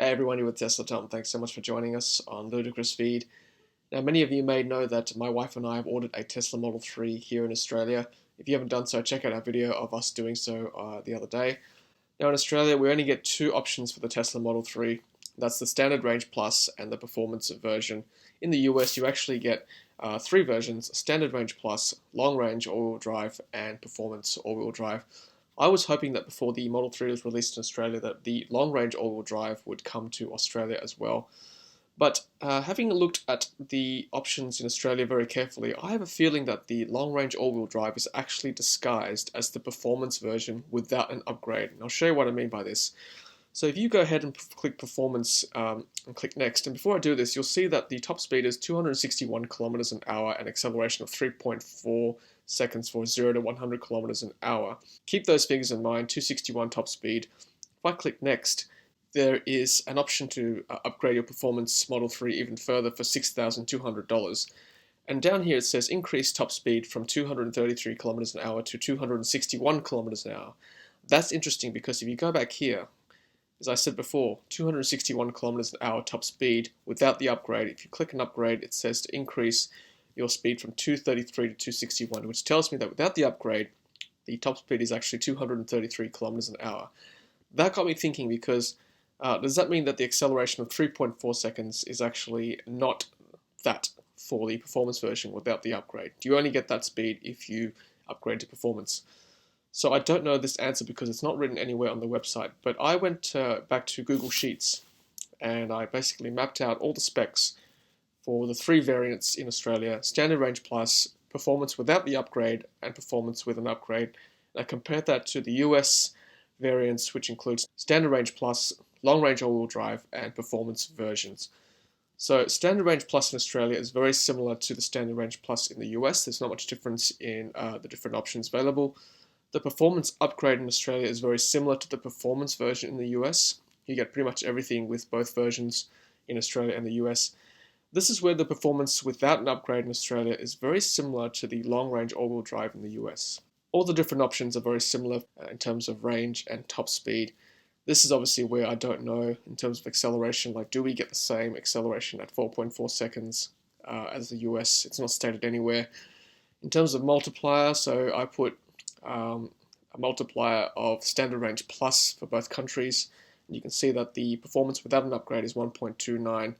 Hey everyone, you're with Tesla Tom. Thanks so much for joining us on Ludicrous feed. Now, many of you may know that my wife and I have ordered a Tesla Model 3 here in Australia. If you haven't done so, check out our video of us doing so the other day. Now in Australia, we only get two options for the Tesla Model 3. That's the Standard Range Plus and the Performance version. In the US, you actually get three versions: Standard Range Plus, Long Range All-Wheel Drive, and Performance All-Wheel Drive. I was hoping that before the Model 3 was released in Australia that the Long Range All-Wheel Drive would come to Australia as well. But having looked at the options in Australia very carefully, I have a feeling that the Long Range All-Wheel Drive is actually disguised as the Performance version without an upgrade. And I'll show you what I mean by this. So if you go ahead and click Performance and click Next, and before I do this, you'll see that the top speed is 261 kilometers an hour and acceleration of 3.4 seconds for 0 to 100 kilometers an hour. Keep those figures in mind, 261 top speed. If I click Next, there is an option to upgrade your Performance Model 3 even further for $6,200. And down here it says increase top speed from 233 kilometers an hour to 261 kilometers an hour. That's interesting because if you go back here, as I said before, 261 kilometers an hour top speed without the upgrade. If you click an upgrade, it says to increase your speed from 233 to 261, which tells me that without the upgrade, the top speed is actually 233 kilometers an hour. That got me thinking because does that mean that the acceleration of 3.4 seconds is actually not that for the Performance version without the upgrade? Do you only get that speed if you upgrade to Performance? So I don't know this answer because it's not written anywhere on the website, but I went back to Google Sheets and I basically mapped out all the specs for the three variants in Australia: Standard Range Plus, Performance without the upgrade, and Performance with an upgrade. And I compared that to the US variants, which includes Standard Range Plus, Long Range All-Wheel Drive, and Performance versions. So Standard Range Plus in Australia is very similar to the Standard Range Plus in the US. There's not much difference in the different options available. The Performance upgrade in Australia is very similar to the Performance version in the US. You get pretty much everything with both versions in Australia and the US. This is where the Performance without an upgrade in Australia is very similar to the Long Range All-Wheel Drive in the US. All the different options are very similar in terms of range and top speed. This is obviously where I don't know in terms of acceleration, like do we get the same acceleration at 4.4 seconds as the US? It's not stated anywhere. In terms of multiplier, so I put a multiplier of Standard Range Plus for both countries. And you can see that the Performance without an upgrade is 1.29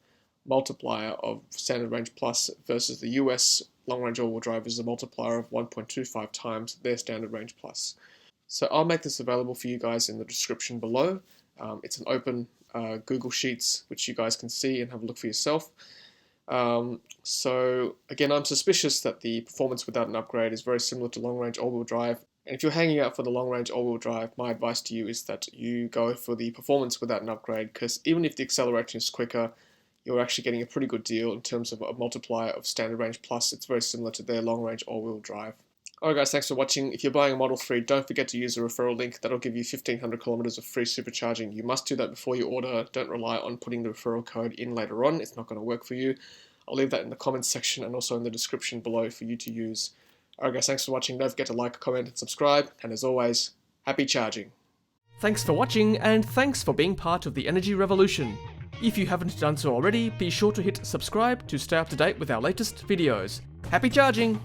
multiplier of Standard Range Plus versus the US Long Range All-Wheel Drive is a multiplier of 1.25 times their Standard Range Plus. So I'll make this available for you guys in the description below. It's an open Google Sheets which you guys can see and have a look for yourself. So again, I'm suspicious that the Performance without an upgrade is very similar to Long Range All-Wheel Drive. And if you're hanging out for the Long Range All-Wheel Drive, my advice to you is that you go for the Performance without an upgrade, because even if the acceleration is quicker, you're actually getting a pretty good deal in terms of a multiplier of Standard Range Plus. It's very similar to their Long Range All-Wheel Drive. Alright guys, thanks for watching. If you're buying a Model 3, don't forget to use the referral link. That'll give you 1,500 kilometers of free supercharging. You must do that before you order. Don't rely on putting the referral code in later on. It's not going to work for you. I'll leave that in the comments section and also in the description below for you to use. Alright guys, thanks for watching. Don't forget to like, comment, and subscribe. And as always, happy charging. Thanks for watching, and thanks for being part of the energy revolution. If you haven't done so already, be sure to hit subscribe to stay up to date with our latest videos. Happy charging!